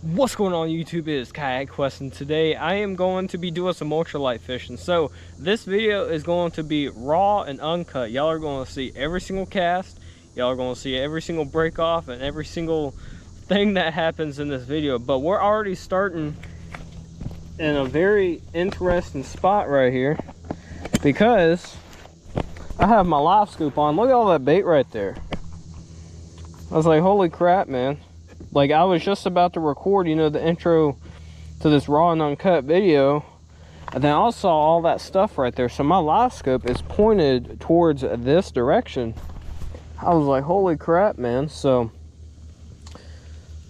What's going on YouTube? It is Kayak Quest, and today I am going to be doing some ultralight fishing. So this video is going to be raw and uncut. Y'all are going to see every single cast, y'all are going to see every single break off and every single thing that happens in this video. But we're already starting in a very interesting spot right here because I have my live scoop on. Look at all that bait right there. I was like, holy crap, man. Like, I was just about to record, you know, the intro to this raw and uncut video, and then I saw all that stuff right there. So my live scope is pointed towards this direction. I was like, holy crap, man. So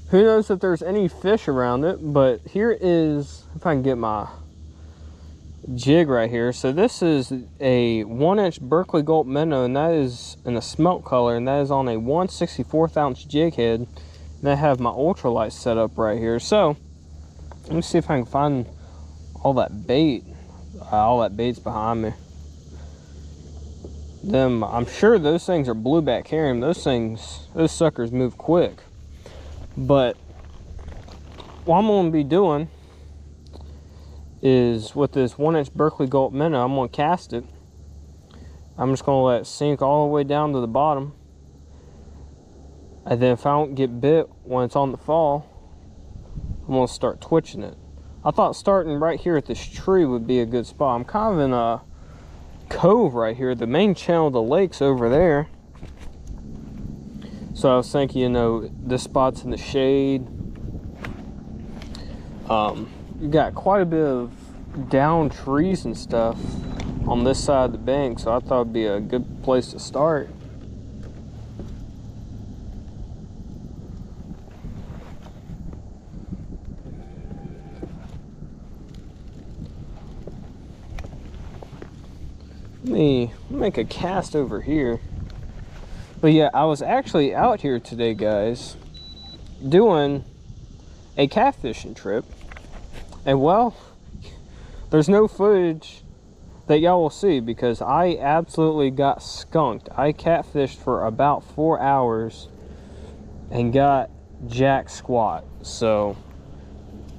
who knows if there's any fish around it, but here is, if I can get my jig right here. So this is a 1-inch Berkeley Gulp Minnow, and that is in a smelt color, and that is on a 1/64 ounce jig head. And I have my ultralight set up right here. So let me see if I can find all that bait. All that bait's behind me. I'm sure those things are blueback herring. Those suckers move quick. But what I'm going to be doing is, with this 1-inch Berkeley Gulp Minnow, I'm going to cast it. I'm just going to let it sink all the way down to the bottom. And then if I don't get bit when it's on the fall, I'm going to start twitching it. I thought starting right here at this tree would be a good spot. I'm kind of in a cove right here. The main channel of the lake's over there. So I was thinking, you know, this spot's in the shade. You got quite a bit of down trees and stuff on this side of the bank, so I thought it'd be a good place to start. Let me make a cast over here. But yeah, I was actually out here today, guys, doing a catfishing trip. And well, there's no footage that y'all will see because I absolutely got skunked. I catfished for about 4 hours and got jack squat. So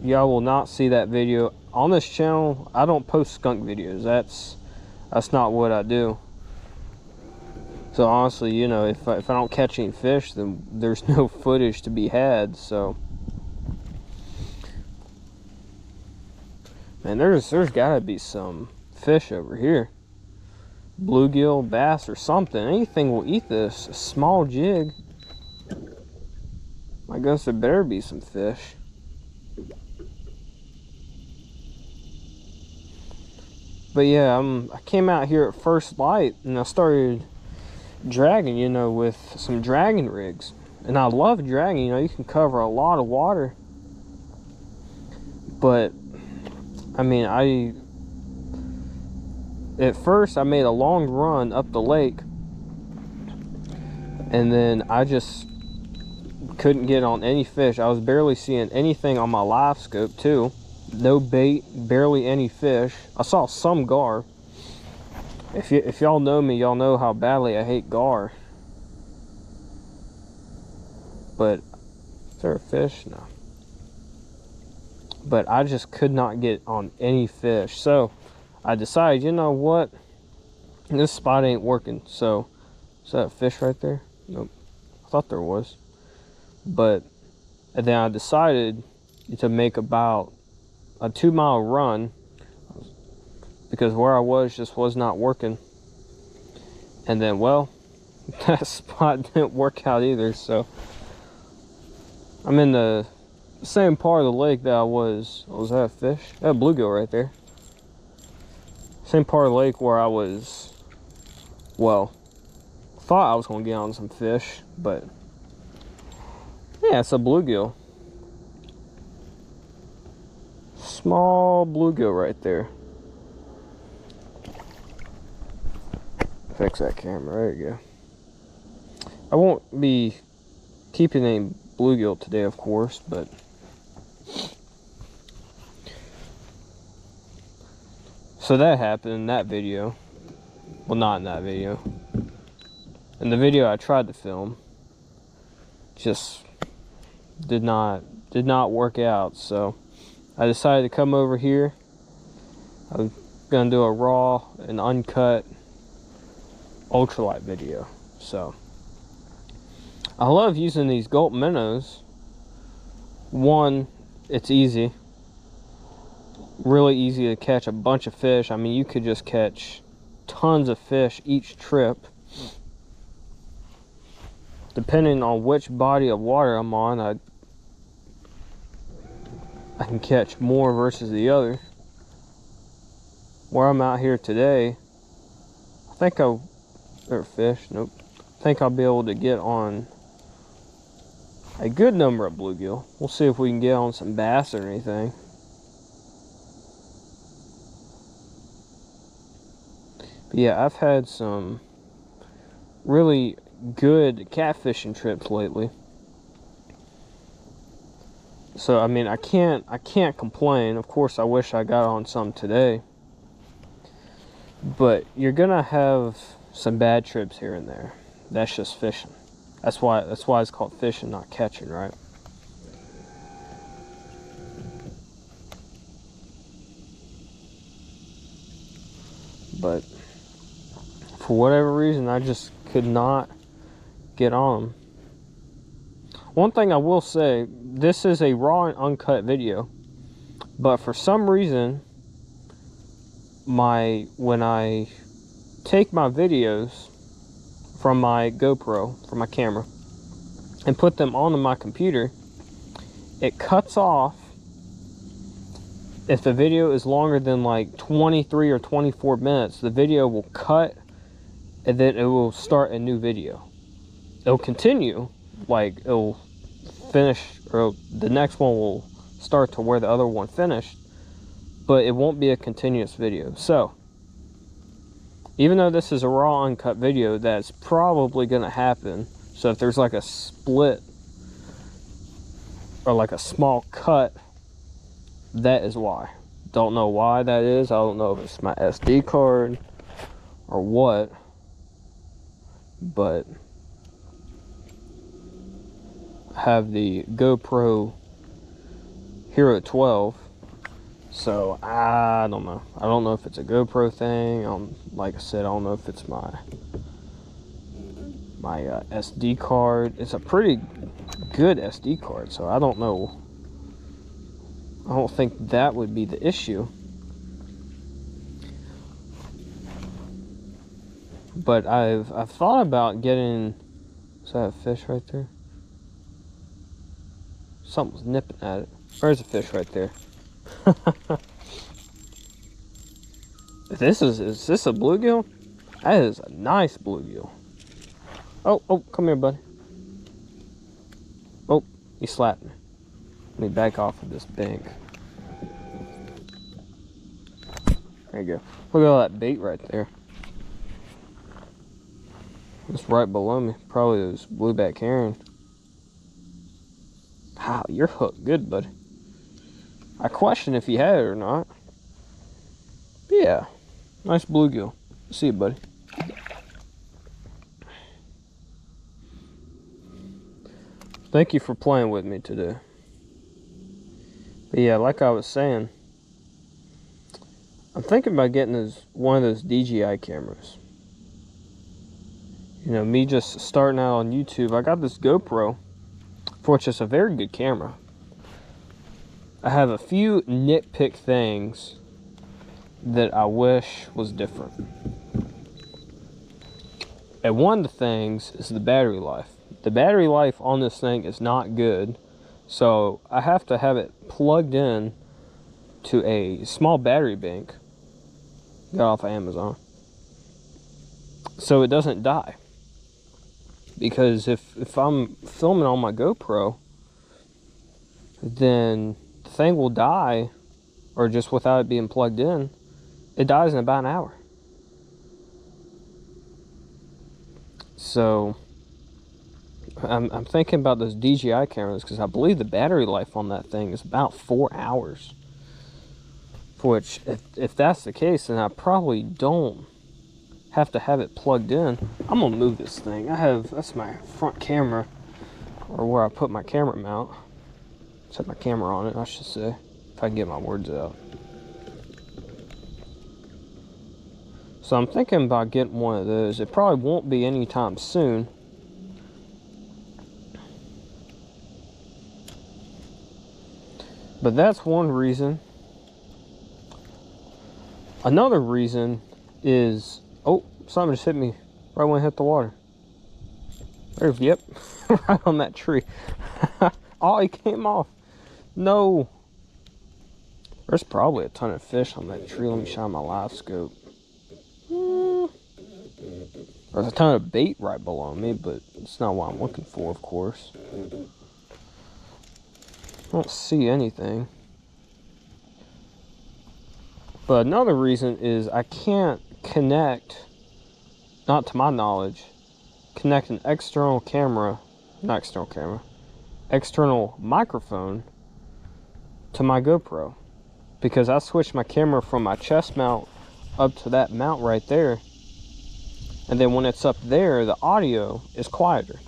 y'all will not see that video. On this channel, I don't post skunk videos. That's not what I do. So honestly, you know, if I don't catch any fish, then there's no footage to be had. So man, there's gotta be some fish over here. Bluegill, bass, or something. Anything will eat this. A small jig. I guess there better be some fish. But yeah, I came out here at first light and I started dragging, you know, with some dragging rigs. And I love dragging, you know, you can cover a lot of water. But, I mean, at first I made a long run up the lake. And then I just couldn't get on any fish. I was barely seeing anything on my live scope too. No bait, barely any fish. I saw some gar. If y'all know me, y'all know how badly I hate gar. But is there a fish? No. But I just could not get on any fish. So I decided, you know what? This spot ain't working. So is that a fish right there? Nope. I thought there was. But and then I decided to make about a 2-mile run because where I was just was not working. And then, well, that spot didn't work out either. So I'm in the same part of the lake that I was. Was that a fish? That a bluegill right there. Same part of the lake where I was, well, thought I was going to get on some fish, but yeah, it's a bluegill. Small bluegill right there. Fix that camera. There you go. I won't be keeping any bluegill today, of course, but so that happened in that video. Well, not in that video. In the video I tried to film, just did not did not work out. So I decided to come over here. I'm gonna do a raw and uncut ultralight video. So I love using these Gulp Minnows. One, it's easy, really easy to catch a bunch of fish. I mean, you could just catch tons of fish each trip, depending on which body of water I'm on. I can catch more versus the other. Where I'm out here today, I think I'll fish. Nope. I think I'll be able to get on a good number of bluegill. We'll see if we can get on some bass or anything. But yeah, I've had some really good catfishing trips lately. So I mean, I can't complain. Of course, I wish I got on some today. But you're gonna have some bad trips here and there. That's just fishing. That's why it's called fishing, not catching, right? But for whatever reason, I just could not get on them. One thing I will say, this is a raw and uncut video, but for some reason, when I take my videos from my GoPro, from my camera, and put them onto my computer, it cuts off if the video is longer than like 23 or 24 minutes. The video will cut, and then it will start a new video. It'll continue, like it'll finish, or the next one will start to where the other one finished, but it won't be a continuous video. So even though this is a raw uncut video, that's probably going to happen. So if there's like a split or like a small cut, that is why. Don't know why that is. I don't know if it's my SD card or what, but I have the GoPro Hero 12. So I don't know. I don't know if it's a GoPro thing. Like I said, I don't know if it's my SD card. It's a pretty good SD card, so I don't know. I don't think that would be the issue. But I've thought about getting. Is that a fish right there? Something's nipping at it. There's a fish right there. Is this a bluegill? That is a nice bluegill. Oh, come here, buddy. Oh, he slapped me. Let me back off of this bank. There you go. Look at all that bait right there. It's right below me. Probably those blueback herring. Wow, you're hooked good, buddy. I question if you had it or not. But yeah, nice bluegill. See you, buddy. Thank you for playing with me today. But yeah, like I was saying, I'm thinking about getting one of those DJI cameras. You know, me just starting out on YouTube, I got this GoPro, which is a very good camera. I have a few nitpick things that I wish was different. And one of the things is the battery life. The battery life on this thing is not good, so I have to have it plugged in to a small battery bank. Got off of Amazon. So it doesn't die. Because if I'm filming on my GoPro, then the thing will die, or just without it being plugged in, it dies in about an hour. So I'm thinking about those DJI cameras, because I believe the battery life on that thing is about 4 hours. Which, if that's the case, then I probably don't have to have it plugged in. I'm gonna move this thing. That's my front camera, or where I put my camera mount. Set my camera on it, I should say, if I can get my words out. So I'm thinking about getting one of those. It probably won't be anytime soon. But that's one reason. Another reason is, oh, something just hit me right when I hit the water. There's, yep, right on that tree. Oh, he came off. No. There's probably a ton of fish on that tree. Let me shine my live scope. There's a ton of bait right below me, but it's not what I'm looking for, of course. I don't see anything. But another reason is I can't connect, not to my knowledge, connect an external camera, not external camera, external microphone to my GoPro. Because I switched my camera from my chest mount up to that mount right there. And then when it's up there, the audio is quieter.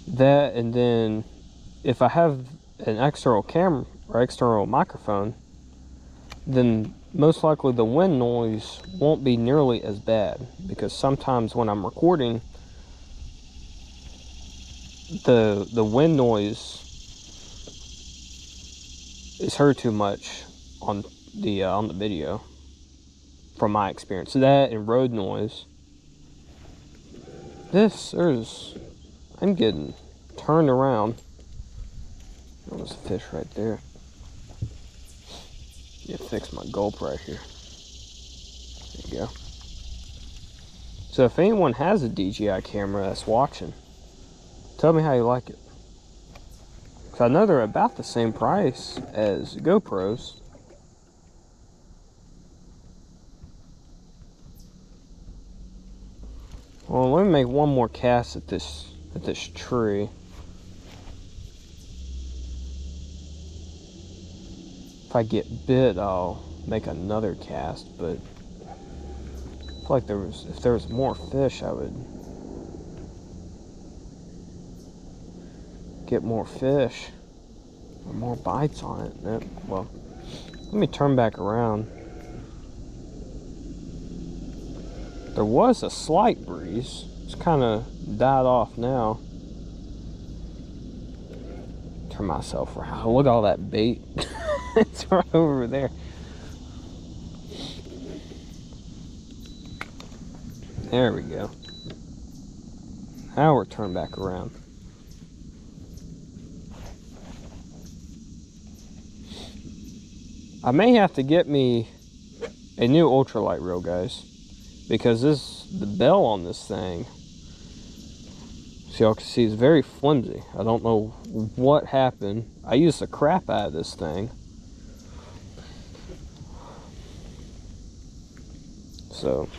That, and then if I have an external camera or external microphone, then most likely the wind noise won't be nearly as bad, because sometimes when I'm recording, the wind noise is heard too much on the video, from my experience. That and road noise. I'm getting turned around. Oh, there's a fish right there. Yeah, fix my gulp right here. There you go. So if anyone has a DJI camera that's watching, tell me how you like it. Because I know they're about the same price as GoPros. Well, let me make one more cast at this tree. If I get bit, I'll make another cast, but I feel like if there was more fish, I would get more fish or more bites on it. Well, let me turn back around. There was a slight breeze. It's kind of died off now. Turn myself around. Look at all that bait. It's right over there. There we go. Now we're turned back around. I may have to get me a new ultralight reel, guys, because the bell on this thing, so y'all can see, is very flimsy. I don't know what happened. I used the crap out of this thing. So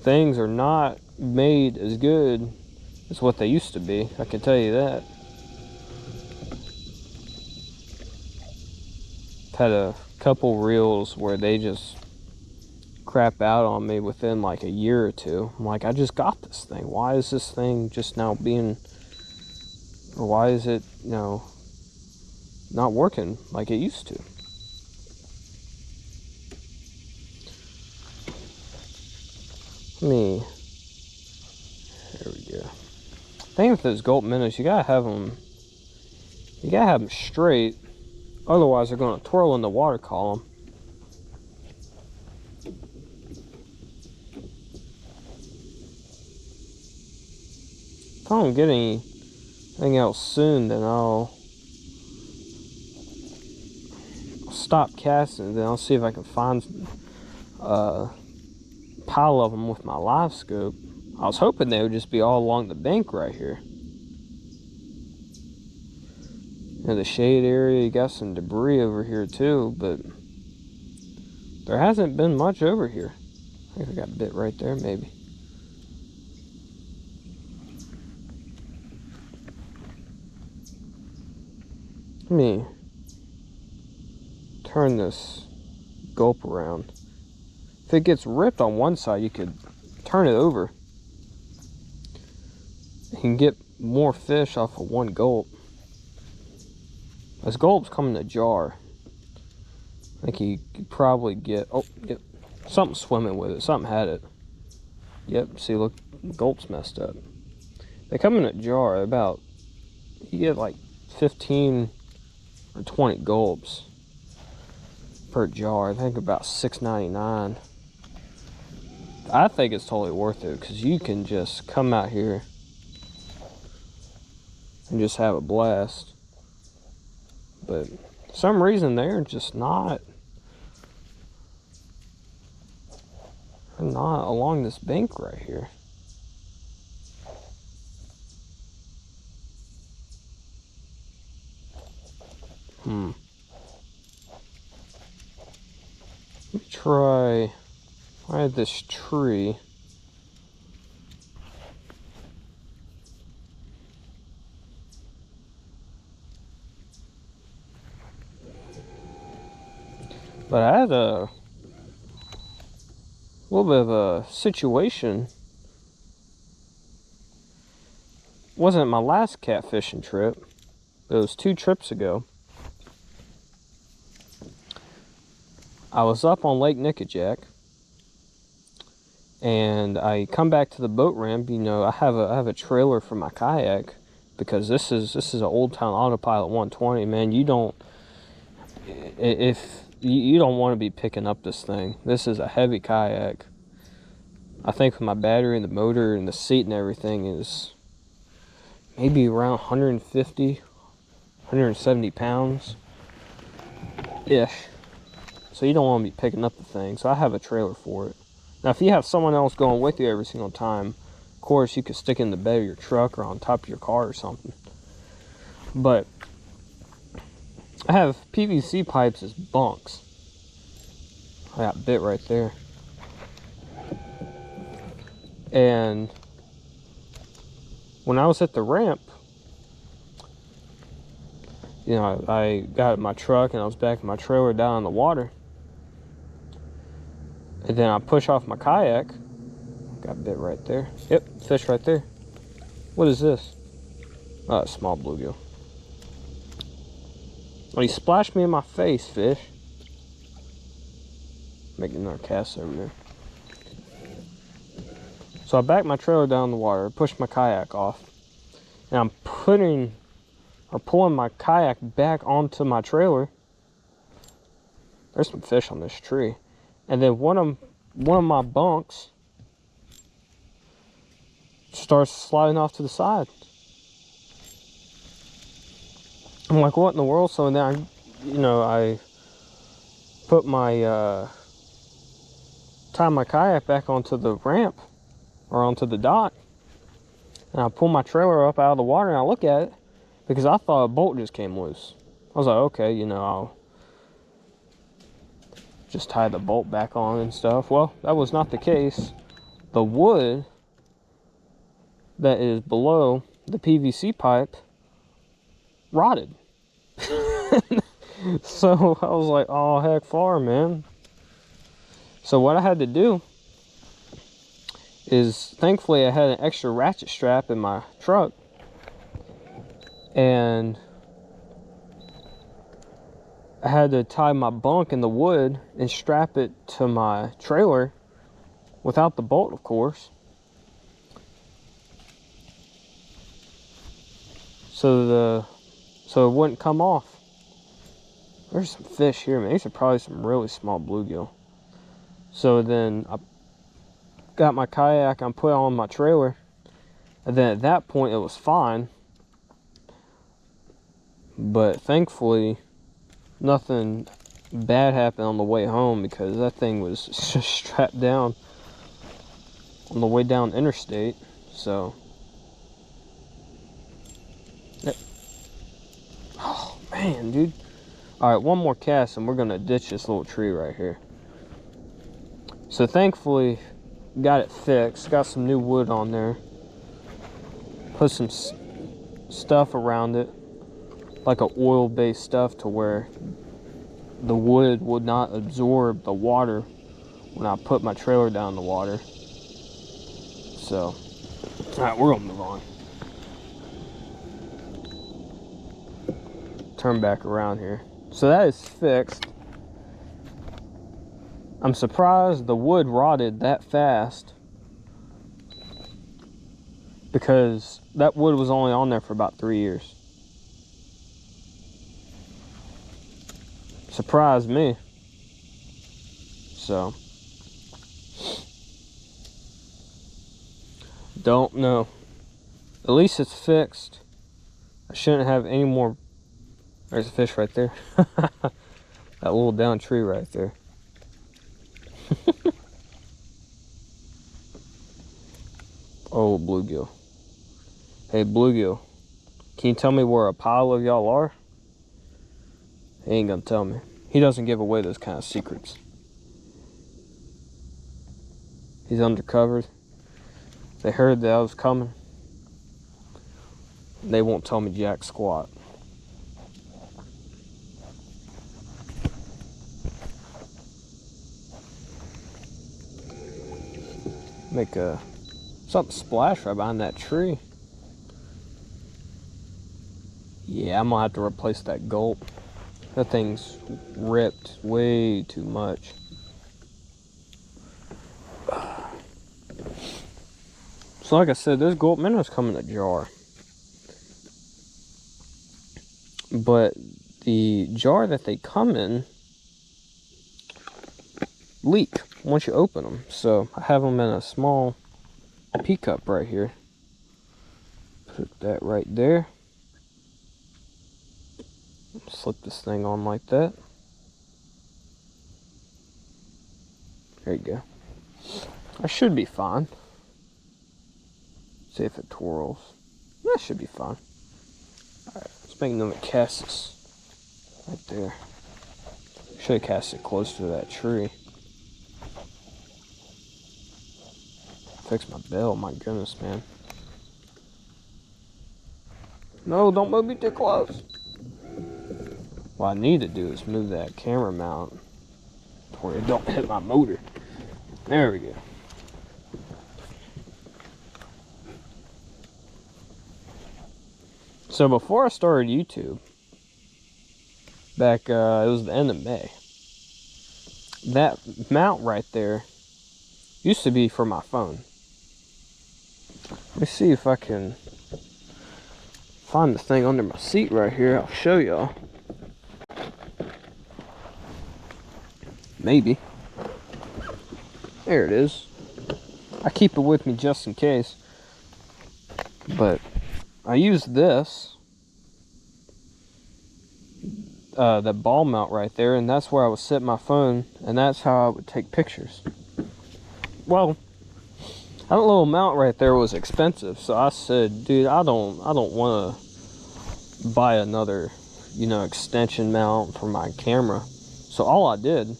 things are not made as good as what they used to be, I can tell you that. I've had a couple reels where they just crap out on me within like a year or two. I'm like, I just got this thing. Why is this thing just now or why is it, not working like it used to? There we go. The thing with those Gulp Minnows, you gotta have them straight, otherwise they're gonna twirl in the water column. If I don't get anything else soon, then I'll stop casting. Then I'll see if I can find a pile of them with my live scope. I was hoping they would just be all along the bank right here. The shade area, you got some debris over here too, but there hasn't been much over here. I think I got bit right there, maybe. Let me turn this gulp around. If it gets ripped on one side, you could turn it over. You can get more fish off of one gulp. This gulp's come in a jar. I think you could probably get, oh, yep, something swimming with it. Something had it. Yep, see, look, gulp's messed up. They come in a jar. About, you get like 15 or 20 gulps per jar. I think about $6.99. I think it's totally worth it because you can just come out here and just have a blast. But for some reason they're just not along this bank right here. Let me try. I had this tree. But I had a little bit of a situation. Wasn't my last catfishing trip. It was 2 trips ago. I was up on Lake Nickajack, and I come back to the boat ramp. You know, I have a trailer for my kayak because this is an Old Town Autopilot 120. Man, you don't want to be picking up this thing. This is a heavy kayak. I think with my battery and the motor and the seat and everything is maybe around 150, 170 pounds ish. So you don't want to be picking up the thing. So I have a trailer for it. Now, if you have someone else going with you every single time, of course, you could stick it in the bed of your truck or on top of your car or something. But I have PVC pipes as bunks. I got bit right there. And when I was at the ramp, you know, I got my truck and I was backing my trailer down in the water. And then I push off my kayak. Got bit right there. Yep, fish right there. What is this? Oh, a small bluegill. Well, he splashed me in my face, fish. Making another cast over there. So I backed my trailer down in the water, pushed my kayak off, and I'm pulling my kayak back onto my trailer. There's some fish on this tree. And then one of my bunks starts sliding off to the side. I'm like, what in the world? So then I put my tie my kayak back onto the ramp or onto the dock, and I pull my trailer up out of the water and I look at it because I thought a bolt just came loose. I was like, okay, you know, I'll just tie the bolt back on and stuff. Well, that was not the case. The wood that is below the PVC pipe rotted. So I was like, oh heck far, man. So what I had to do is, thankfully I had an extra ratchet strap in my truck, and I had to tie my bunk in the wood and strap it to my trailer without the bolt, of course. So it wouldn't come off. There's some fish here, man. These are probably some really small bluegill. So then I got my kayak, I put it on my trailer, and then at that point it was fine. But thankfully, nothing bad happened on the way home because that thing was just strapped down on the way down interstate. So, yep. Oh man, dude. All right, one more cast and we're gonna ditch this little tree right here. So thankfully, got it fixed. Got some new wood on there. Put some stuff around it, like a oil-based stuff, to where the wood would not absorb the water when I put my trailer down in the water. So, all right, we're gonna move on. turn back around here. So that is fixed. I'm surprised the wood rotted that fast, because that wood was only on there for about 3 years. Surprised me. So, don't know. At least it's fixed. I shouldn't have any more. There's a fish right there. That little down tree right there. Oh, bluegill. Hey, bluegill. Can you tell me where a pile of y'all are? He ain't gonna tell me. He doesn't give away those kind of secrets. He's undercover. They heard that I was coming. They won't tell me jack squat. Make something splash right behind that tree. Yeah, I'm gonna have to replace that gulp. That thing's ripped way too much. So like I said, those Gulp Minnows come in a jar. But the jar that they come in leak once you open them. So I have them in a small pea cup right here. Put that right there. Slip this thing on like that. There you go. I should be fine. See if it twirls. That should be fine. Alright, let's make another cast this right there. Should have cast it closer to that tree. Fix my bell, my goodness, man. No, don't move me too close. What I need to do is move that camera mount to where it don't hit my motor. There we go. So before I started YouTube, back, it was the end of May, that mount right there used to be for my phone. Let me see if I can find the thing under my seat right here. I'll show y'all. Maybe. There it is. I keep it with me just in case. But I use this, that ball mount right there, and that's where I would set my phone, and that's how I would take pictures. Well, that little mount right there was expensive, so I said, dude, I don't want to buy another, extension mount for my camera. So all I did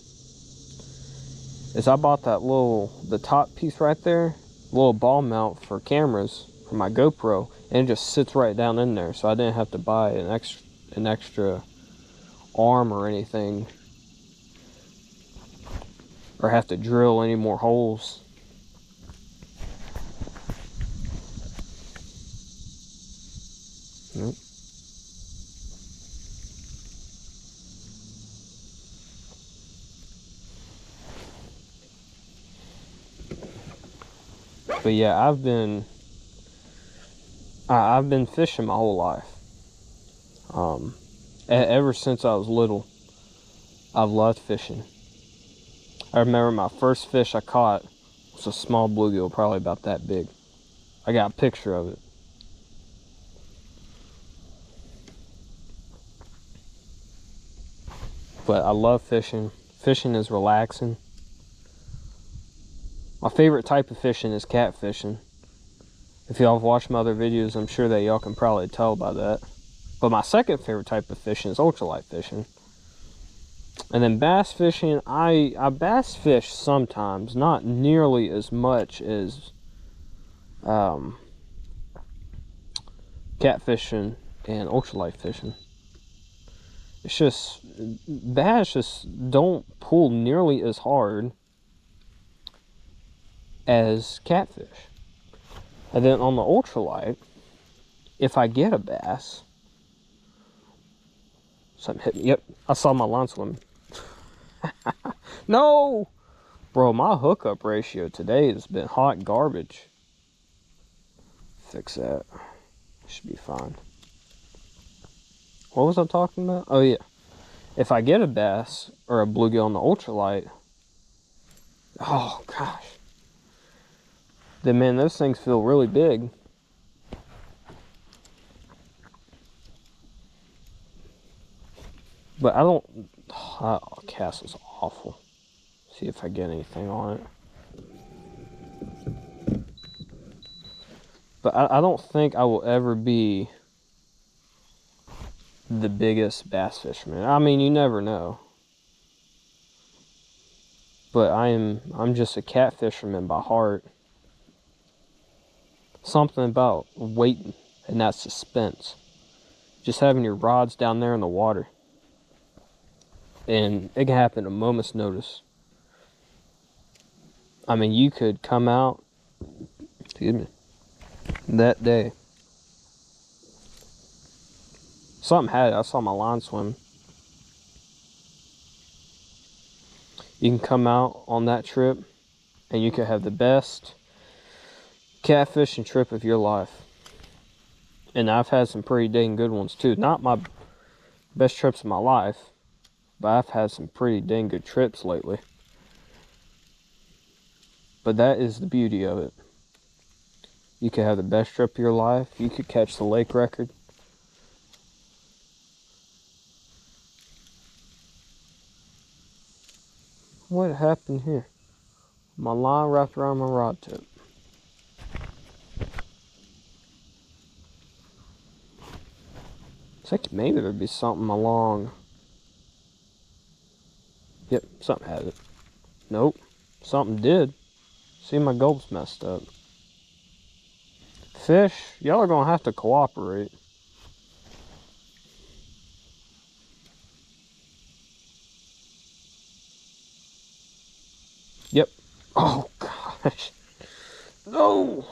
is I bought the top piece right there, little ball mount for cameras for my GoPro, and it just sits right down in there, so I didn't have to buy an extra arm or anything, or have to drill any more holes. Nope. But yeah, I've been fishing my whole life. Ever since I was little, I've loved fishing. I remember my first fish I caught was a small bluegill, probably about that big. I got a picture of it. But I love fishing. Fishing is relaxing. My favorite type of fishing is catfishing. If y'all have watched my other videos, I'm sure that y'all can probably tell by that. But my second favorite type of fishing is ultralight fishing. And then bass fishing, I bass fish sometimes, not nearly as much as catfishing and ultralight fishing. It's just, bass just don't pull nearly as hard as catfish. And then on the ultralight, if I get a bass, Something hit me. Yep, I saw my line swimming. No! Bro, my hookup ratio today has been hot garbage. Fix that. Should be fine. What was I talking about? Oh, yeah. If I get a bass or a bluegill on the ultralight, oh, gosh. Then, man, those things feel really big. But I don't... Oh, castle's awful. See if I get anything on it. But I don't think I will ever be the biggest bass fisherman. I mean, you never know. But I'm just a cat fisherman by heart. Something about waiting and that suspense. Just having your rods down there in the water. And it can happen at a moment's notice. I mean, you could come out, excuse me, that day. Something had it. I saw my line swim. You can come out on that trip and you could have the best catfishing trip of your life. And I've had some pretty dang good ones too. Not my best trips of my life, but I've had some pretty dang good trips lately. But that is the beauty of it. You could have the best trip of your life. You could catch the lake record. What happened here? My line wrapped around my rod tip. It's like maybe there'd be something along. Yep, something had it. Nope, something did. See, my gulp's messed up. Fish, y'all are gonna have to cooperate. Yep. Oh gosh. No.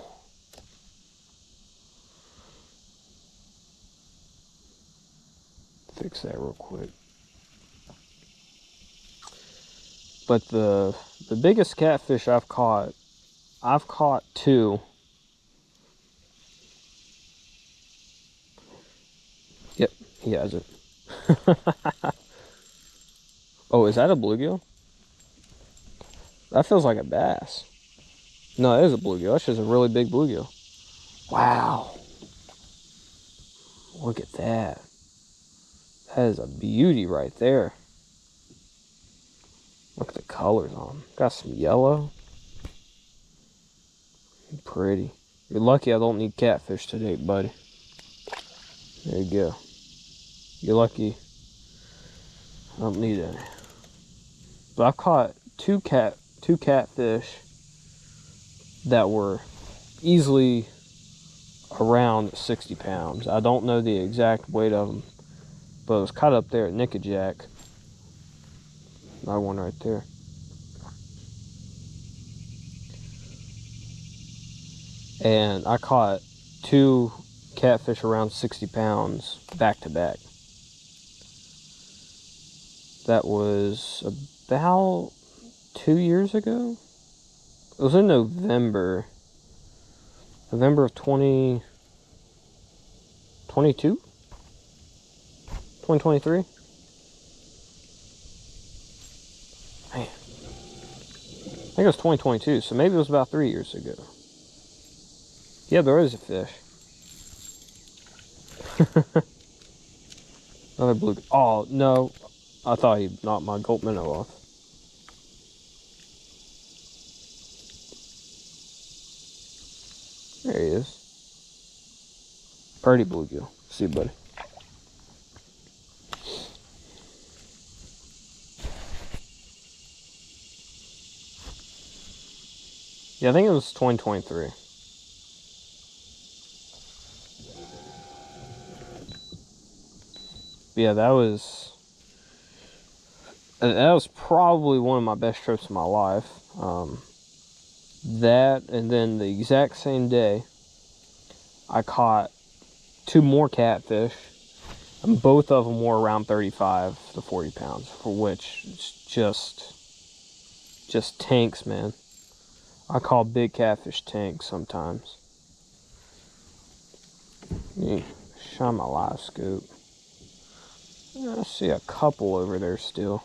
Fix that real quick. But the biggest catfish I've caught two. Yep, he has it. Oh, is that a bluegill? That feels like a bass. No, it is a bluegill. That's just a really big bluegill. Wow. Look at that. That is a beauty right there. Look at the colors on them. Got some yellow. Pretty. You're lucky I don't need catfish today, buddy. There you go. You're lucky I don't need any. But I've caught two catfish that were easily around 60 pounds. I don't know the exact weight of them, but it was caught up there at Nickajack. Another one right there. And I caught two catfish around 60 pounds back to back. That was about 2 years ago. It was in November of 2022? 2023? Man. I think it was 2022, so maybe it was about 3 years ago. Yeah, there is a fish. Another blue. Oh, no. I thought he knocked my Gulp Minnow off. There he is. Pretty bluegill. See you, buddy. Yeah, I think it was 2023. But yeah, that was probably one of my best trips of my life. That, and then the exact same day, I caught two more catfish. And both of them were around 35 to 40 pounds, for which it's just tanks, man. I call big catfish tanks sometimes. Shine my live scope. I see a couple over there still.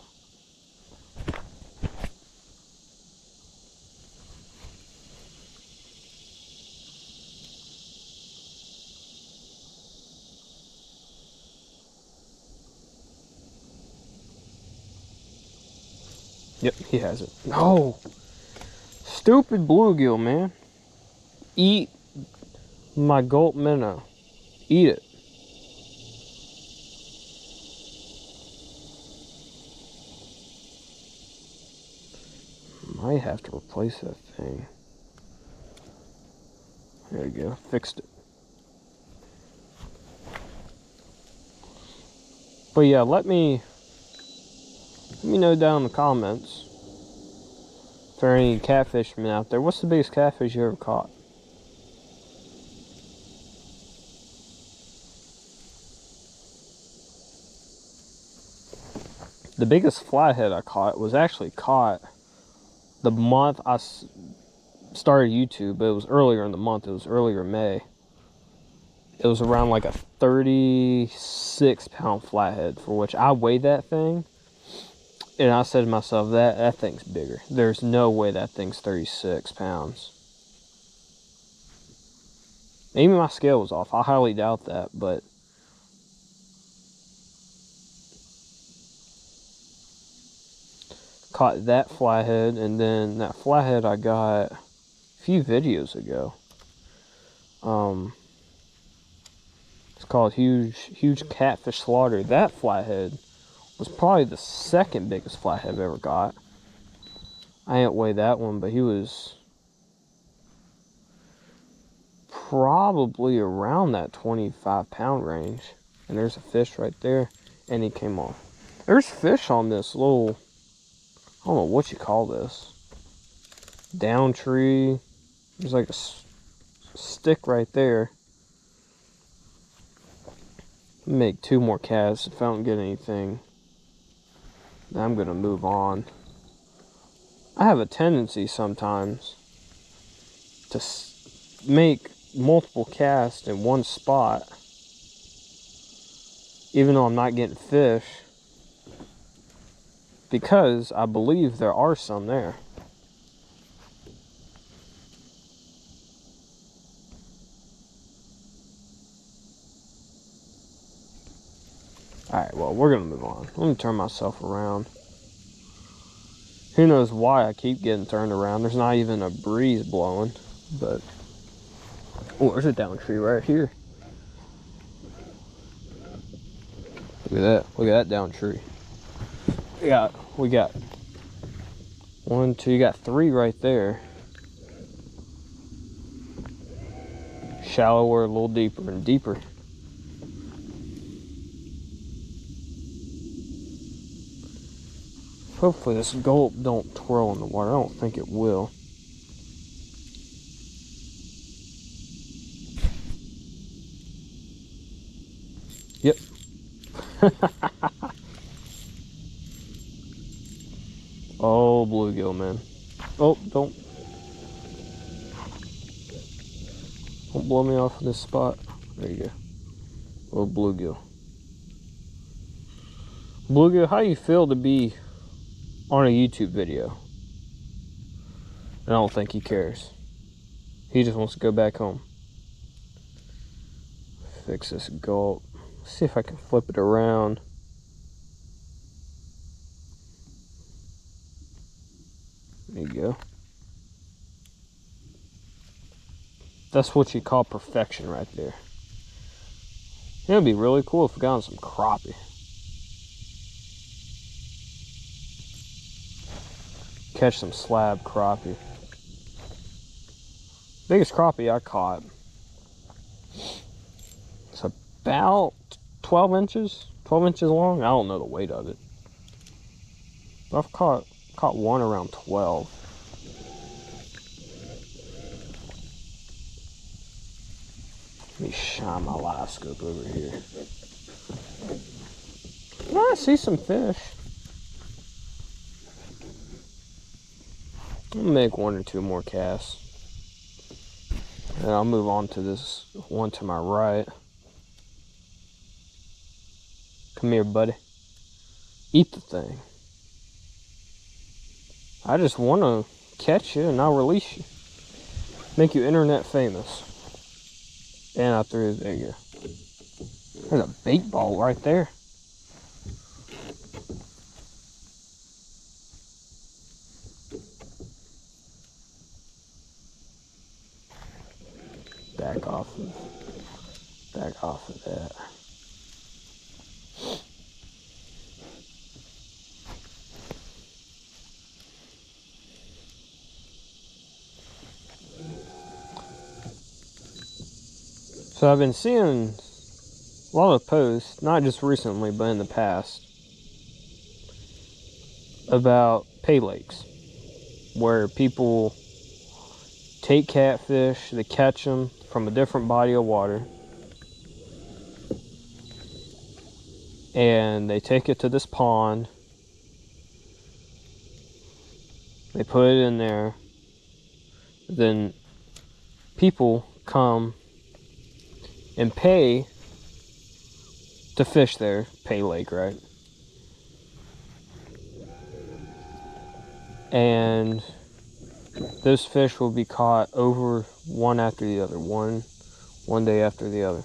Yep, he has it. No! Stupid bluegill, man. Eat my Gulp Minnow. Eat it. Might have to replace that thing. There you go. Fixed it. But yeah, let me know down in the comments if there are any catfishermen out there. What's the biggest catfish you ever caught? The biggest flathead I caught was actually caught the month I started YouTube, but it was earlier in the month. It was earlier in May. It was around like a 36-pound flathead, for which I weighed that thing. And I said to myself, that thing's bigger. There's no way that thing's 36 pounds. Even my scale was off. I highly doubt that, but caught that flathead, and then that flathead I got a few videos ago. It's called Huge Catfish Slaughter. That flathead was probably the second biggest flathead I've ever got. I didn't weigh that one, but he was probably around that 25-pound range. And there's a fish right there, and he came off. There's fish on this little, I don't know what you call this, down tree. There's like a stick right there. Make 2 more casts. If I don't get anything, then I'm gonna move on. I have a tendency sometimes to make multiple casts in one spot, even though I'm not getting fish, because I believe there are some there. Alright, well, we're going to move on. Let me turn myself around. Who knows why I keep getting turned around. There's not even a breeze blowing, but... Oh, there's a down tree right here. Look at that. Look at that down tree. We got 1, 2, you got 3 right there. Shallower, a little deeper and deeper. Hopefully this gulp don't twirl in the water. I don't think it will. Yep. Oh, bluegill, man. Oh, don't blow me off in this spot. There you go. Oh, bluegill. Bluegill, how do you feel to be on a YouTube video? I don't think he cares. He just wants to go back home. Fix this gulp. See if I can flip it around. There you go. That's what you call perfection right there. It would be really cool if we got on some crappie. Catch some slab crappie. Biggest crappie I caught. It's about 12 inches long. I don't know the weight of it, but I've caught one around 12. Let me shine my live scope over here. Oh, I see some fish. I'll make 1 or 2 more casts. And I'll move on to this one to my right. Come here, buddy. Eat the thing. I just want to catch you and I'll release you. Make you internet famous. And I threw it. There you go. There's a bait ball right there. Back off of that. So I've been seeing a lot of posts, not just recently, but in the past, about pay lakes, where people take catfish, they catch them from a different body of water, and they take it to this pond, they put it in there, then people come and pay to fish their pay lake, right? And those fish will be caught over one after the other, one day after the other.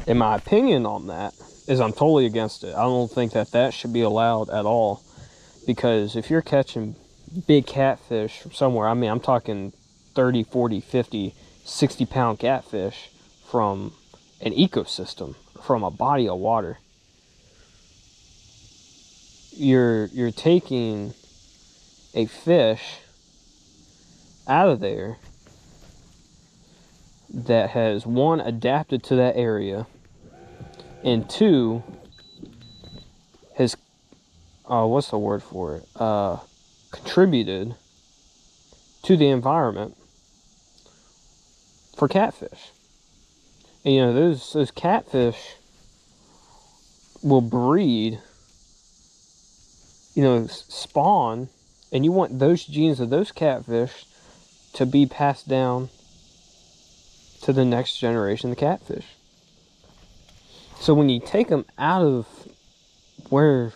And my opinion on that is I'm totally against it. I don't think that should be allowed at all, because if you're catching big catfish from somewhere, I mean, I'm talking 30, 40, 50, 60 pound catfish from an ecosystem, from a body of water. You're taking a fish out of there that has, 1, adapted to that area, and 2, has, what's the word for it? Contributed to the environment for catfish. And, you know, those catfish will breed, you know, spawn, and you want those genes of those catfish to be passed down to the next generation of catfish. So when you take them out of where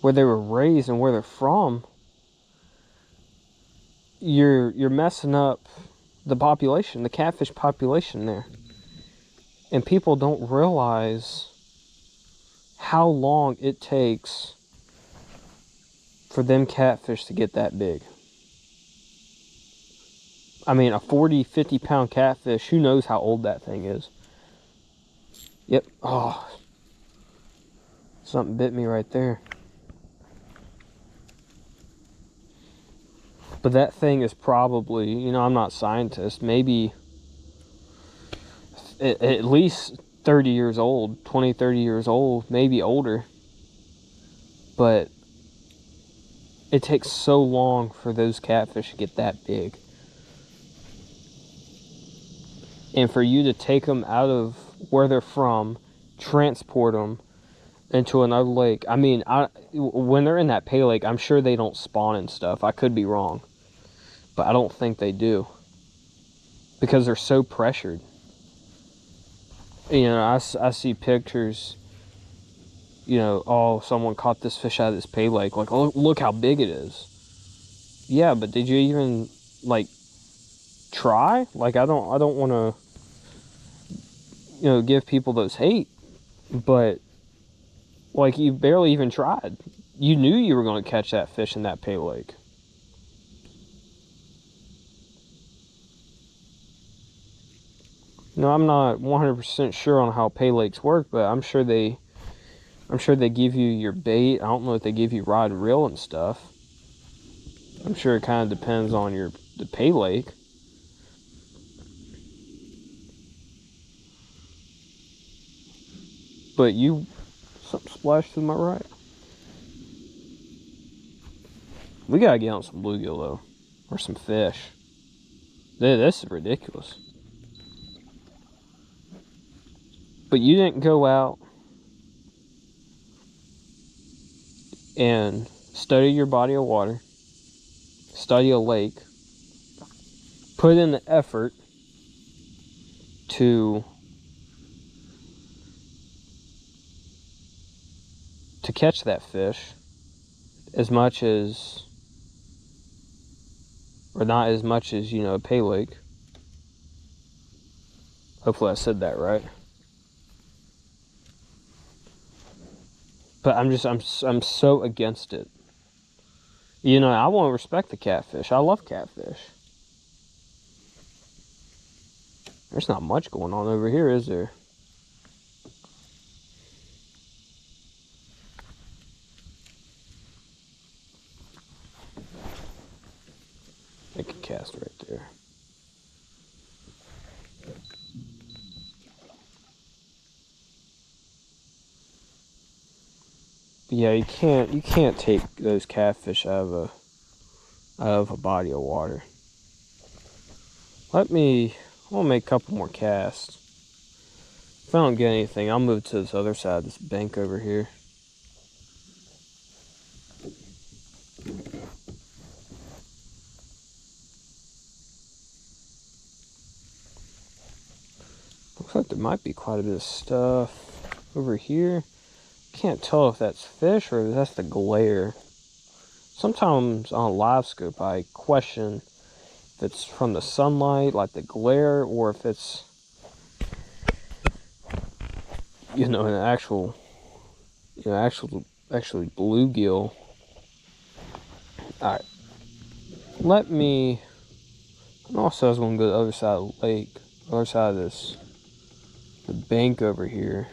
they were raised and where they're from, you're messing up the population, the catfish population there. And people don't realize how long it takes for them catfish to get that big. I mean, a 40, 50 pound catfish, who knows how old that thing is. Yep. Oh, something bit me right there. But that thing is probably, you know, I'm not a scientist, maybe at least 30 years old, 20, 30 years old, maybe older. But it takes so long for those catfish to get that big. And for you to take them out of where they're from, transport them into another lake. I mean, when they're in that pay lake, I'm sure they don't spawn and stuff. I could be wrong, but I don't think they do, because they're so pressured. You know, I see pictures, you know, oh, someone caught this fish out of this pay lake. Like, oh, look how big it is. Yeah, but did you even, like, try? Like, I don't want to, you know, give people those hate, but, like, you barely even tried. You knew you were going to catch that fish in that pay lake. No, I'm not 100% sure on how pay lakes work, but I'm sure they give you your bait. I don't know if they give you rod and reel and stuff. I'm sure it kind of depends on the pay lake. But something splashed to my right. We gotta get on some bluegill though, or some fish. This is ridiculous. But you didn't go out and study your body of water, study a lake, put in the effort to catch that fish as much as, or not as much as, you know, a pay lake. Hopefully I said that right. But I'm so against it. You know, I want to respect the catfish. I love catfish. There's not much going on over here, is there? Make a cast right there. But yeah, you can't take those catfish out of a body of water. I'll make a couple more casts. If I don't get anything, I'll move to this other side of this bank over here. Looks like there might be quite a bit of stuff over here. Can't tell if that's fish or if that's the glare. Sometimes on a live scope I question if it's from the sunlight, like the glare, or if it's, you know, an actually bluegill. Alright. Also I was going to go to the other side of the lake, other side of the bank over here.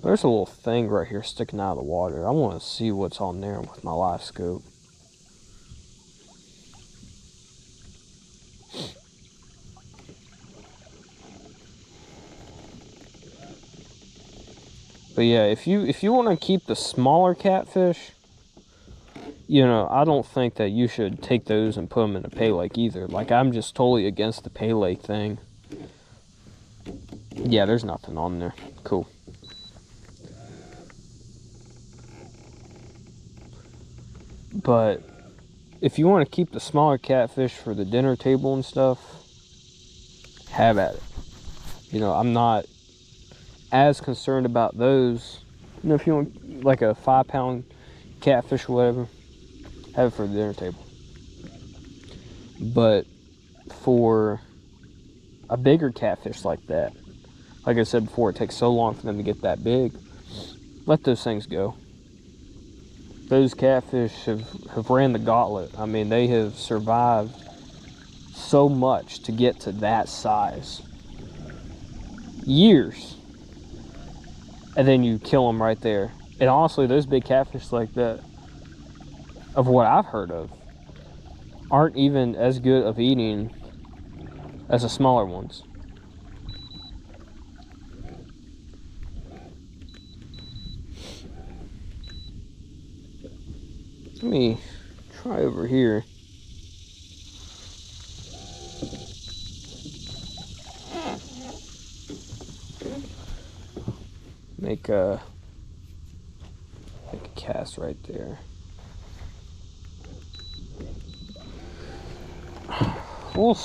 There's a little thing right here sticking out of the water. I want to see what's on there with my live scope. But yeah, if you want to keep the smaller catfish, you know, I don't think that you should take those and put them in a pay lake either. Like, I'm just totally against the pay lake thing. Yeah, there's nothing on there. Cool. But if you want to keep the smaller catfish for the dinner table and stuff, have at it. You know, I'm not as concerned about those. You know, if you want like a 5-pound catfish or whatever, have it for the dinner table. But for a bigger catfish like that, like I said before, it takes so long for them to get that big. Let those things go. Those catfish have ran the gauntlet. I mean, they have survived so much to get to that size. Years. And then you kill them right there. And honestly, those big catfish like that, of what I've heard of, aren't even as good of eating as the smaller ones. Let me try over here. Make a cast right there. We'll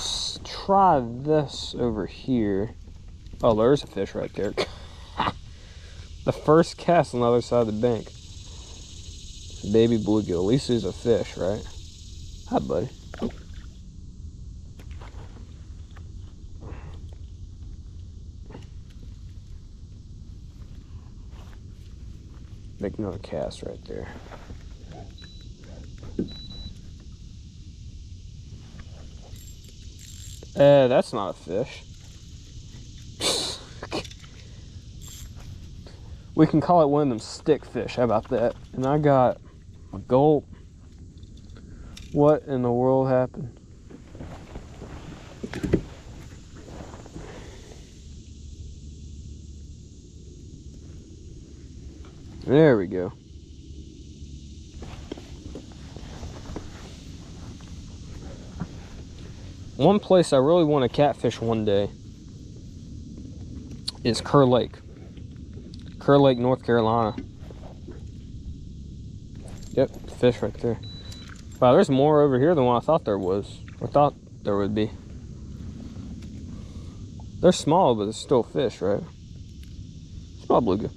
try this over here. Oh, there's a fish right there. The first cast on the other side of the bank. Baby bluegill. At least there's a fish, right? Hi, buddy. Make another cast right there. That's not a fish. We can call it one of them stick fish. How about that? And I got a gulp. What in the world happened? There we go. One place I really want to catfish one day is Kerr Lake. Kerr Lake, North Carolina. Yep, fish right there. Wow, there's more over here than what I thought there was. I thought there would be. They're small, but it's still fish, right? Small bluegill.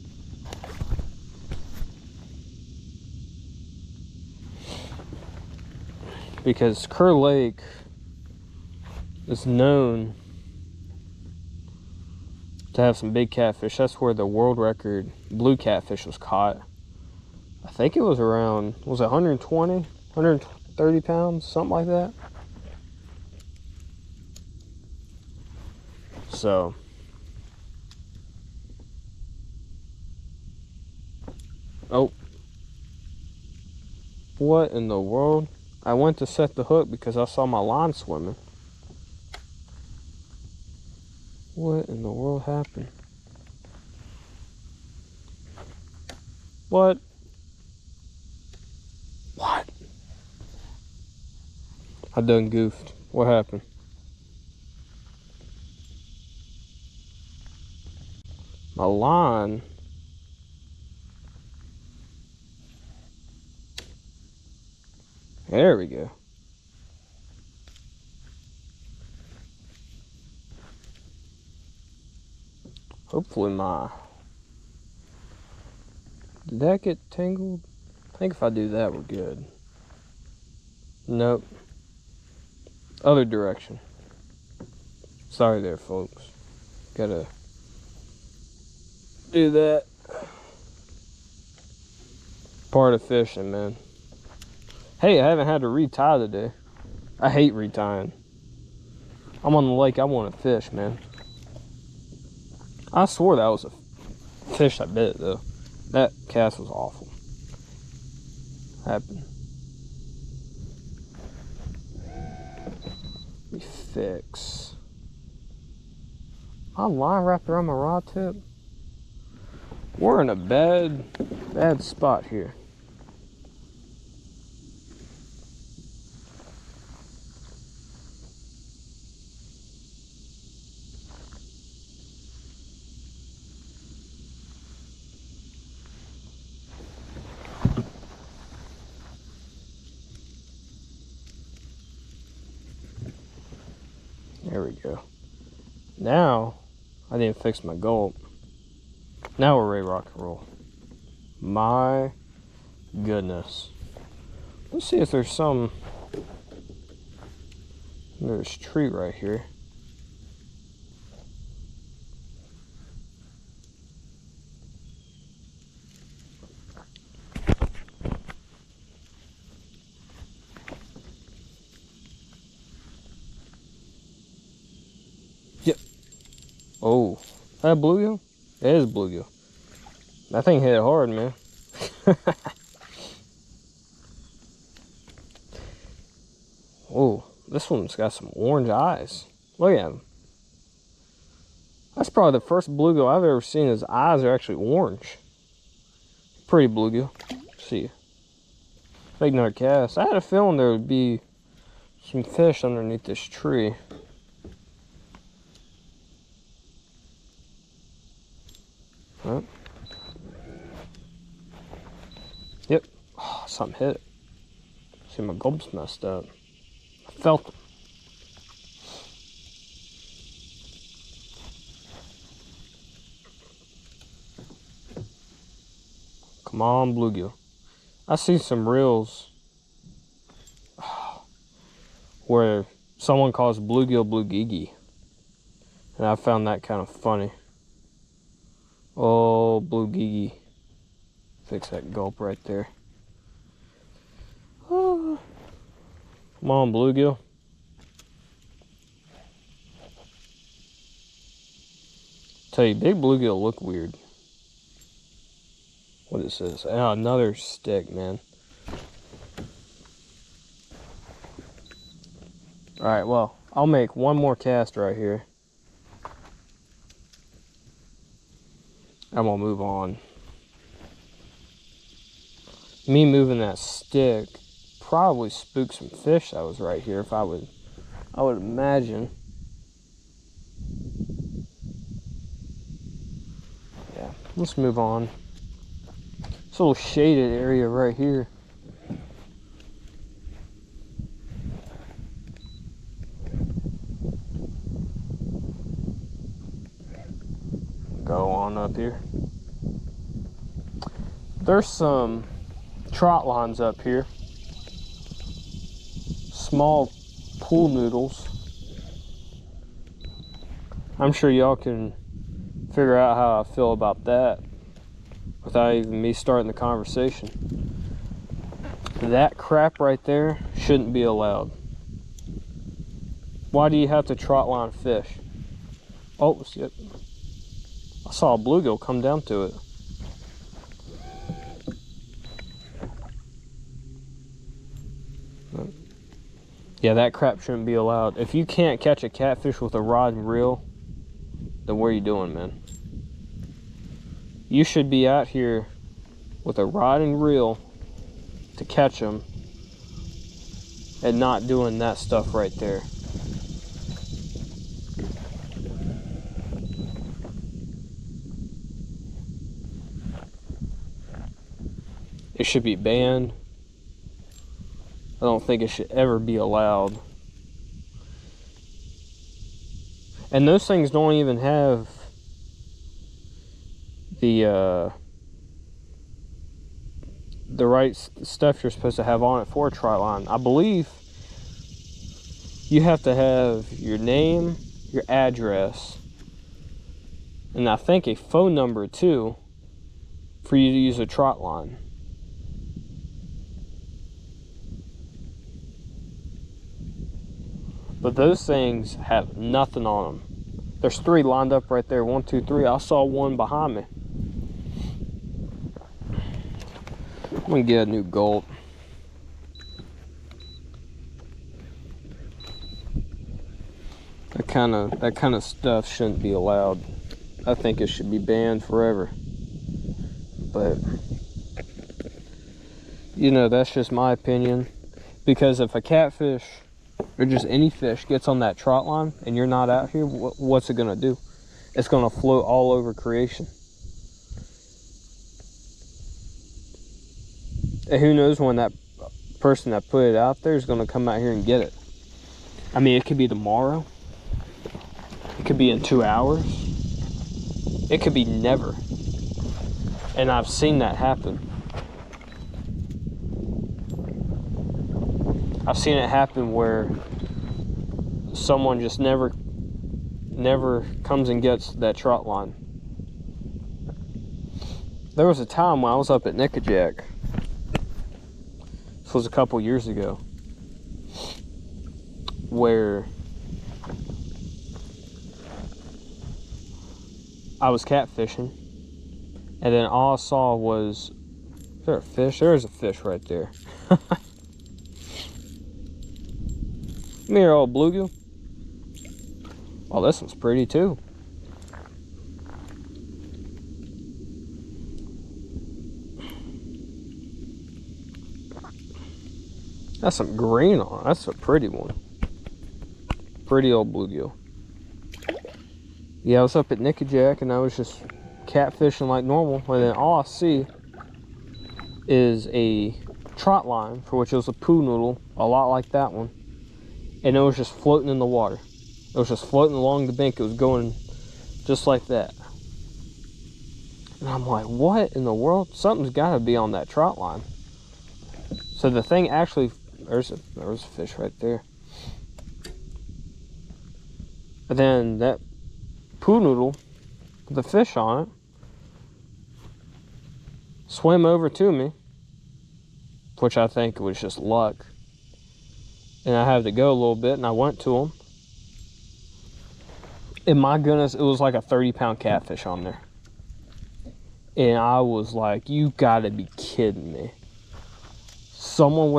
Because Kerr Lake is known to have some big catfish. That's where the world record blue catfish was caught. I think it was around, was it 120, 130 pounds, something like that. So, oh, what in the world? I went to set the hook because I saw my line swimming. What in the world happened? What? What? I done goofed. What happened? My line. There we go. Hopefully did that get tangled? I think if I do that, we're good. Nope. Other direction. Sorry there, folks. Gotta do that. Part of fishing, man. Hey, I haven't had to retie today. I hate retying. I'm on the lake, I want to fish, man. I swore that was a fish I bit, though. That cast was awful. Happened. Let me fix. My line wrapped around my rod tip. We're in a bad spot here. There we go. Now, I didn't fix my gulp. Now we're ready to rock and roll. My goodness. Let's see if there's some. There's a tree right here. Yep. Oh, that bluegill? It is bluegill. That thing hit hard, man. Oh, this one's got some orange eyes. Look at him. That's probably the first bluegill I've ever seen. His eyes are actually orange. Pretty bluegill. See ya. Make another cast. I had a feeling there would be some fish underneath this tree. Huh? Yep. Oh, something hit it. See, my gulp's messed up. I felt it. Come on, bluegill. I see some reels where someone calls bluegill bluegigi, and I found that kind of funny. Oh, bluegigi. Fix that gulp right there. Oh. Come on, bluegill. Tell you, big bluegill look weird. What is this? Oh, another stick, man. Alright, well, I'll make one more cast right here. I'm gonna move on. Me moving that stick probably spooked some fish that was right here. If I would imagine. Let's move on. This little shaded area right here. Go on up here. There's some trot lines up here. Small pool noodles. I'm sure y'all can figure out how I feel about that without even me starting the conversation. That crap right there shouldn't be allowed. Why do you have to trot line fish? Oh, shit. I saw a bluegill come down to it. Yeah, that crap shouldn't be allowed. If you can't catch a catfish with a rod and reel, then what are you doing, man? You should be out here with a rod and reel to catch them and not doing that stuff right there. It should be banned. I don't think it should ever be allowed. And those things don't even have the right stuff you're supposed to have on it for a trot line. I believe you have to have your name, your address, and I think a phone number too for you to use a trot line. But those things have nothing on them. There's 3 lined up right there. 1, 2, 3. I saw one behind me. I'm gonna get a new gulp. That kind of stuff shouldn't be allowed. I think it should be banned forever. But you know, that's just my opinion. Because if a catfish or just any fish gets on that trot line and you're not out here, what's it gonna do? It's gonna float all over creation. And who knows when that person that put it out there is gonna come out here and get it. I mean, it could be tomorrow. It could be in 2 hours. It could be never. And I've seen that happen. I've seen it happen where someone just never comes and gets that trot line. There was a time when I was up at Nickajack. This was a couple years ago, where I was catfishing, and then all I saw was, is there a fish? There is a fish right there. Come here, old bluegill. Oh, this one's pretty too. That's some green on it. That's a pretty one. Pretty old bluegill. Yeah, I was up at Nickajack and I was just catfishing like normal, and then all I see is a trot line, for which it was a poo noodle, a lot like that one. And it was just floating in the water. It was just floating along the bank. It was going just like that. And I'm like, what in the world? Something's got to be on that trot line. So the thing actually, there was a fish right there. And then that poo noodle with the fish on it swam over to me, which I think was just luck. And I had to go a little bit, and I went to him. And my goodness, it was like a 30-pound catfish on there. And I was like, you gotta be kidding me. Someone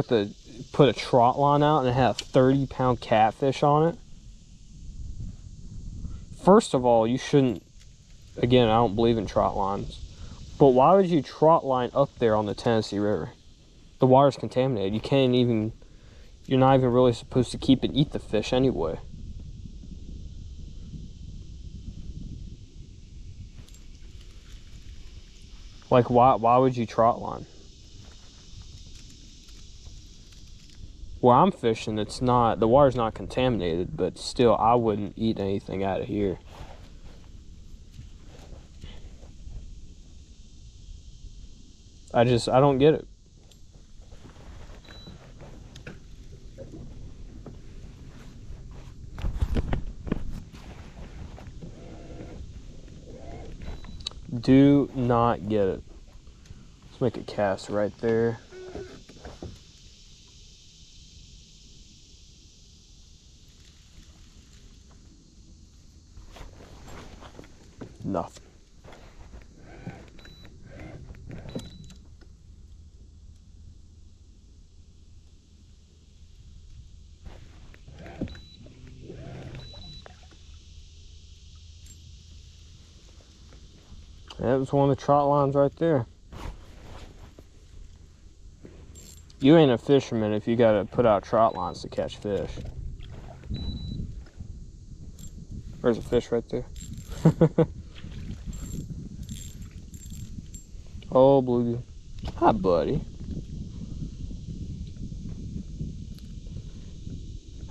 put a trot line out and it had a 30-pound catfish on it. First of all, you shouldn't, again, I don't believe in trot lines, but why would you trot line up there on the Tennessee River? The water's contaminated. You're not even really supposed to keep and eat the fish anyway. Like, why would you trot line? Where I'm fishing, it's not, the water's not contaminated, but still, I wouldn't eat anything out of here. I don't get it. Do not get it. Let's make a cast right there. Nothing. That was one of the trot lines right there. You ain't a fisherman if you gotta put out trot lines to catch fish. There's a fish right there. Oh, bluegill. Hi, buddy.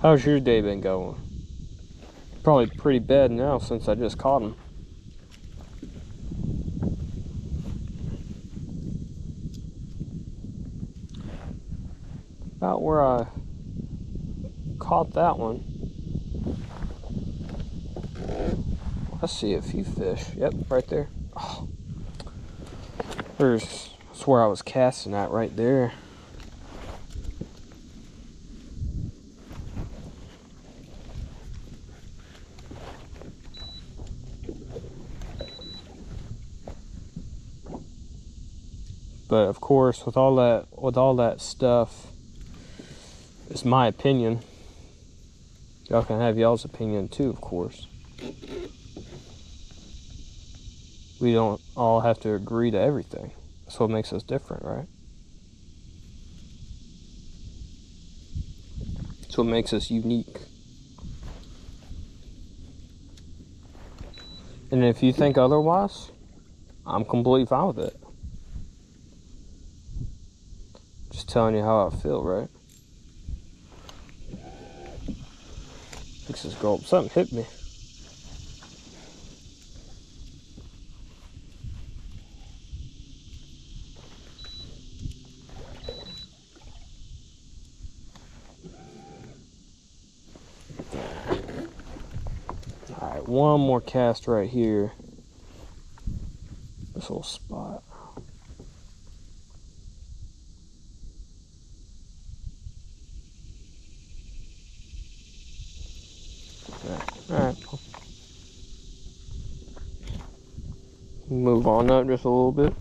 How's your day been going? Probably pretty bad now since I just caught him. About where I caught that one. I see a few fish. Yep, right there. Oh. That's where I was casting at right there. But of course, with all that stuff, it's my opinion. Y'all can have y'all's opinion too, of course. We don't all have to agree to everything. That's what makes us different, right? That's what makes us unique. And if you think otherwise, I'm completely fine with it. Just telling you how I feel, right? Fix this gulp. Something hit me. Alright, one more cast right here. This little spot. Alright. Move on up just a little bit.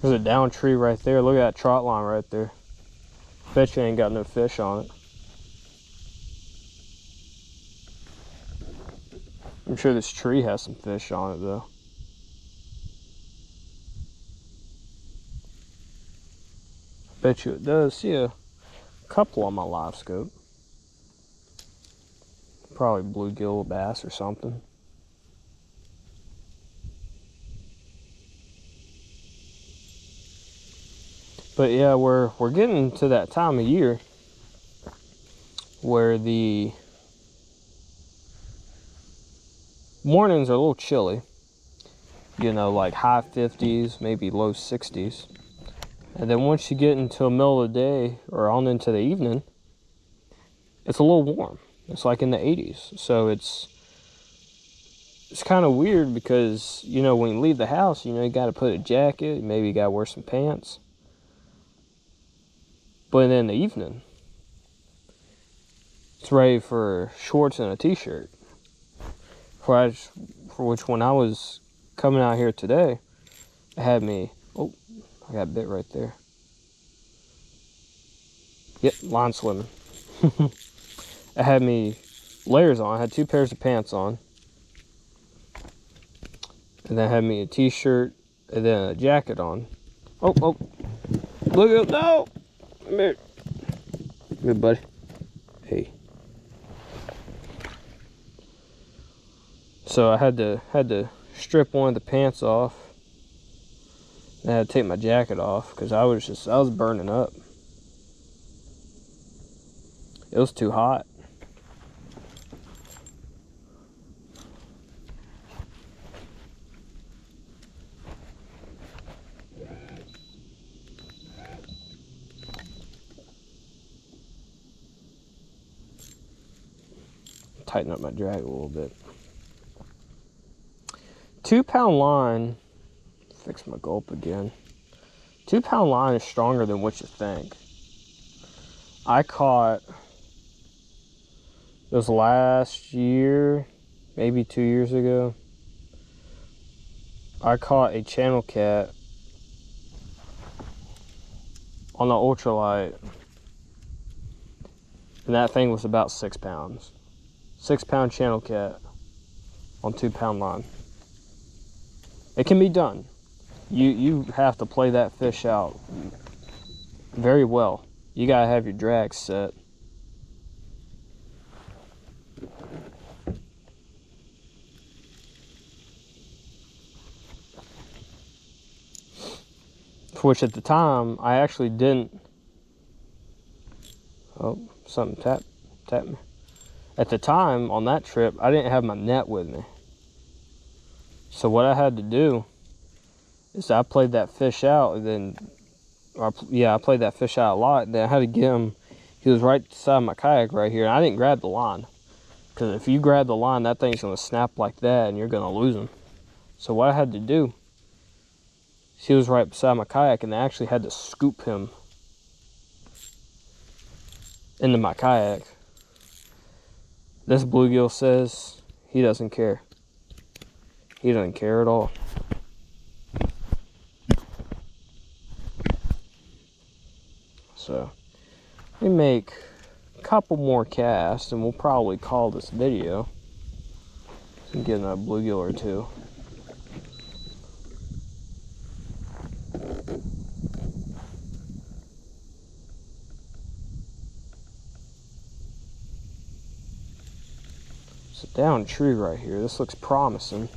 There's a down tree right there. Look at that trot line right there. Bet you ain't got no fish on it. I'm sure this tree has some fish on it though. Bet you it does. See a couple on my live scope. Probably bluegill, bass or something. But yeah, we're getting to that time of year where the mornings are a little chilly. You know, like high 50s, maybe low 60s. And then once you get into the middle of the day or on into the evening, it's a little warm. It's like in the 80s. So it's kind of weird because, you know, when you leave the house, you know, you got to put a jacket, maybe you got to wear some pants. But then in the evening, it's ready for shorts and a t-shirt. For which when I was coming out here today, it had me, oh, I got bit right there. Yep, line swimming. It had me layers on. I had 2 pairs of pants on. And then had me a t-shirt and then a jacket on. Oh, look at, no! Come here. Good buddy. Hey. So I had to strip one of the pants off. I had to take my jacket off because I was burning up. It was too hot. Tighten up my drag a little bit. 2-pound line, fix my gulp again. 2-pound line is stronger than what you think. I caught this last year, maybe 2 years ago. I caught a channel cat on the Ultralight, and that thing was about 6 pounds. 6-pound channel cat on 2-pound line. It can be done. You have to play that fish out very well. You gotta have your drag set. Which at the time I actually didn't. Oh, something tapped me. At the time on that trip, I didn't have my net with me. So what I had to do is I played that fish out, and then, I played that fish out a lot. And then I had to get him. He was right beside my kayak right here, and I didn't grab the line, because if you grab the line, that thing's gonna snap like that, and you're gonna lose him. So what I had to do, he was right beside my kayak, and I actually had to scoop him into my kayak. This bluegill says he doesn't care. He doesn't care at all. So, we make a couple more casts, and we'll probably call this video. And get a bluegill or two. It's a down tree right here. This looks promising.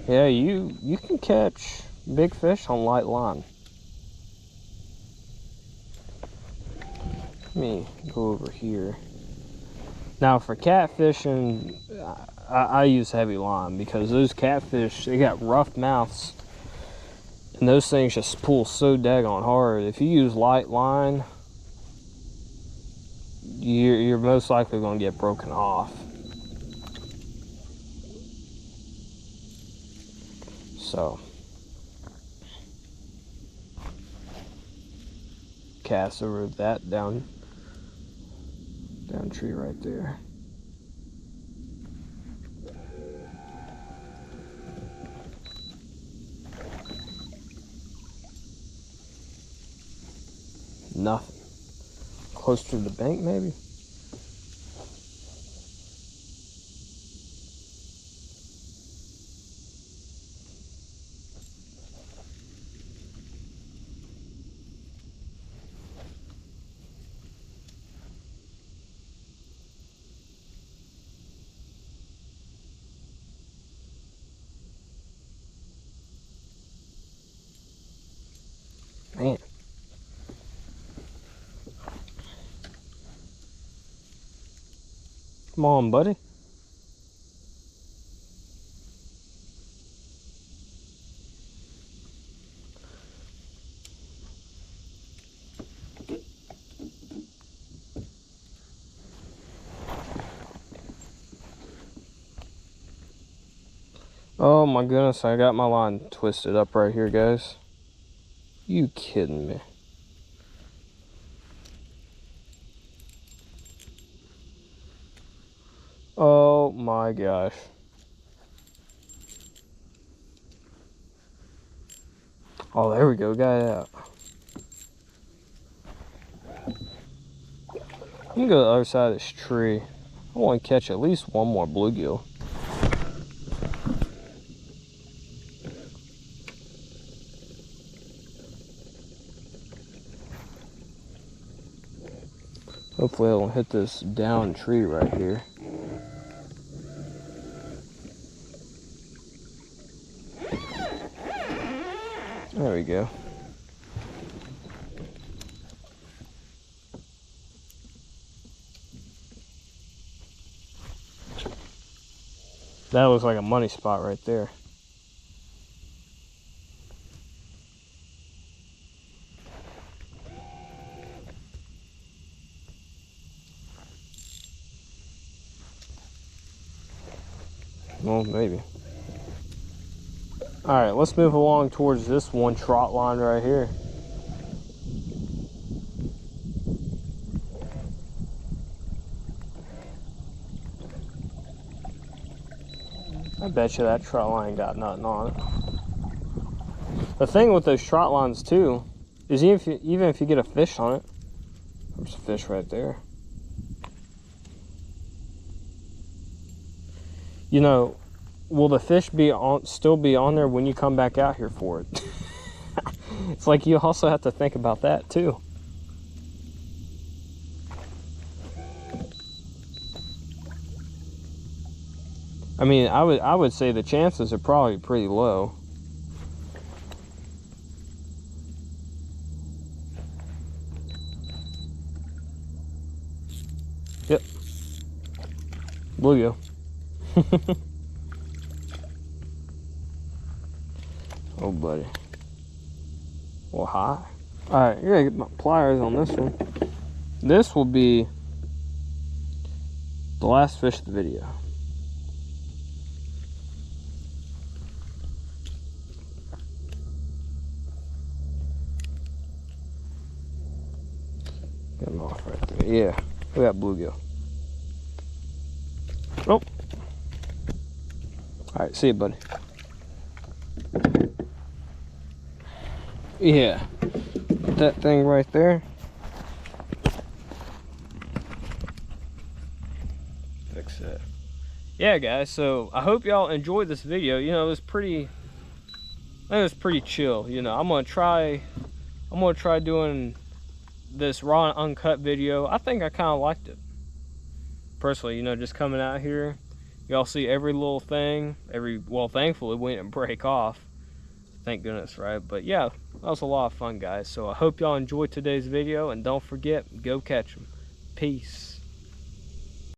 Yeah, you can catch big fish on light line. Let me go over here. Now for catfishing, I use heavy line, because those catfish, they got rough mouths, and those things just pull so daggone hard. If you use light line, you're most likely going to get broken off. So, cast over that down tree right there. Nothing. Close to the bank, maybe? Man. Come on, buddy. Oh my goodness, I got my line twisted up right here, guys. You kidding me? Oh my gosh. Oh, there we go, got it out. I'm gonna go to the other side of this tree. I want to catch at least one more bluegill. Hopefully I don't hit this down tree right here. There we go. That looks like a money spot right there. Well, maybe. Alright, let's move along towards this one trot line right here. I bet you that trot line got nothing on it. The thing with those trot lines too is even if you get a fish on it, there's a fish right there. You know, will the fish still be on there when you come back out here for it? It's like you also have to think about that too. I mean, I would say the chances are probably pretty low. Yep. Bluegill. Oh, buddy. Well, hi. Alright, you're gonna get my pliers on this one. This will be the last fish of the video. Get him off right there. Yeah, we got bluegill. Oh. Alright, see you, buddy. Yeah, that thing right there. Fix it. Yeah, guys, so I hope y'all enjoyed this video. You know, it was pretty chill. You know, I'm gonna try doing this raw and uncut video. I think I kind of liked it personally. You know, just coming out here, y'all see every little thing. Well, thankfully we didn't break off, thank goodness, right? But yeah, that was a lot of fun, guys. So I hope y'all enjoyed today's video, and don't forget, go catch them. Peace.